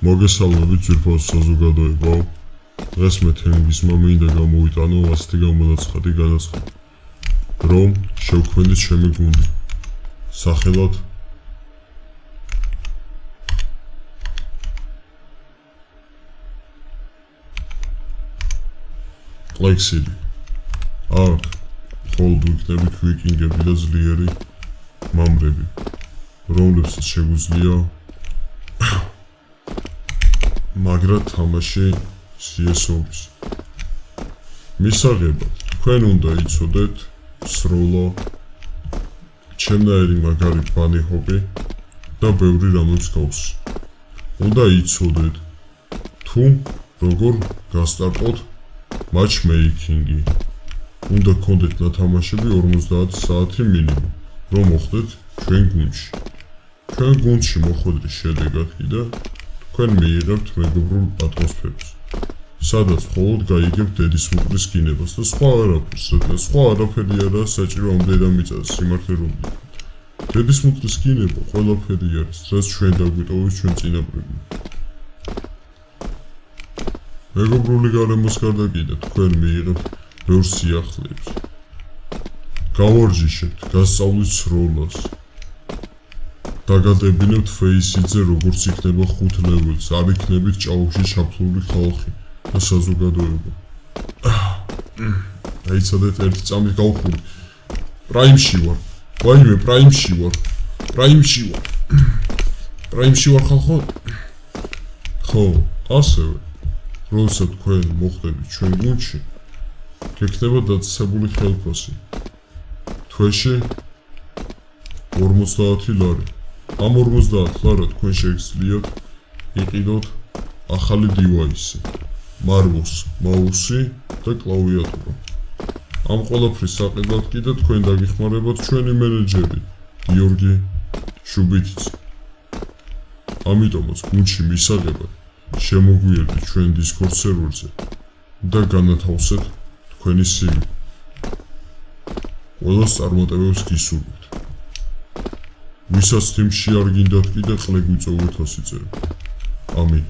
მოგესალმებით ძვირფას საზოგადოებაო. დღეს მე თემისმა მინდა გამოვიტანო ასეთი გამონაცხადი განაცხადი, რომ შევქმნით ჩემი გუნდი. სახელად Lexili. აქ მხოლოდ ვიქნებით ვიკინგები და ძლიერი მამრები, რომლებსაც შეგვიძლია მაგრად თამაში CS-ობის. მისაღებად, თქვენ უნდა იცოდეთ სროლა, ჩემნაირი მაგარი ბანი ჰოპი და ბევრი რამე მსგავს. უნდა იცოდეთ თუ როგორ გასტარტოთ matchmaking-ი. უნდა გქონდეთ ნათამაშები 50 საათი მინიმუმ, რომ მოხვდეთ ჩვენ გუნდში. ჩვენ გუნდში მოხვედრის შედეგად კიდე თქვენ მიიღებთ მეგობრულ ატმოსფეროს, სადაც მხოლოდ გაიგებთ დედის მუხლის გინებას და სხვა არაფერს, და სხვა არაფერი არაა საჭირო ამ დედამიწაზე სიმართლე რომ ვიტყვით. დედის მუხლის გინება ყველაფერი არის, რაც ჩვენ დაგვიტოვეთ ჩვენ წინაპრებმა. მეგობრული გარემოს გარდა კიდე თქვენ მიიღებთ ბევრ სიახლეებს. გავარჯიშებთ, გასწავლით სროლას. დაგადებინებთ ფეისიძე როგორც იქნება 5 ლეველს, არ იქნებით ჭაობში ჩაფლული ხალხი და საზოგადოება. აიცადეთ ერთი წამით გავხური. პრაიმში ვარ. ვაიმე პრაიმში ვარ. პრაიმში ვარ ხალხო. ხო, ასევე როდესაც თქვენ მოხვდებით ჩვენ გუნდში, გექნება დაწესებული ხელფასი. თვეში 50 ლარი. ამ 50 ლარად თქვენ შეგიძლიათ იყიდოთ ახალი დივაისი, მაუსი და კლავიატურა. ამ ყველაფრის საყიდად კიდე თქვენ დაგიხმარებათ ჩვენი მენეჯერი გიორგი შუბიტიცი. ამიტომაც გუნდში მისაღებად შემოგვიერთეთ ჩვენ Discord სერვერზე და განათავსეთ თქვენი CV. ყველას წარმატებებს გისურვებთ. ვისაც თიმში არ გინდათ კიდე ყლე გვიწოვეთ 100 წელი. ამინ.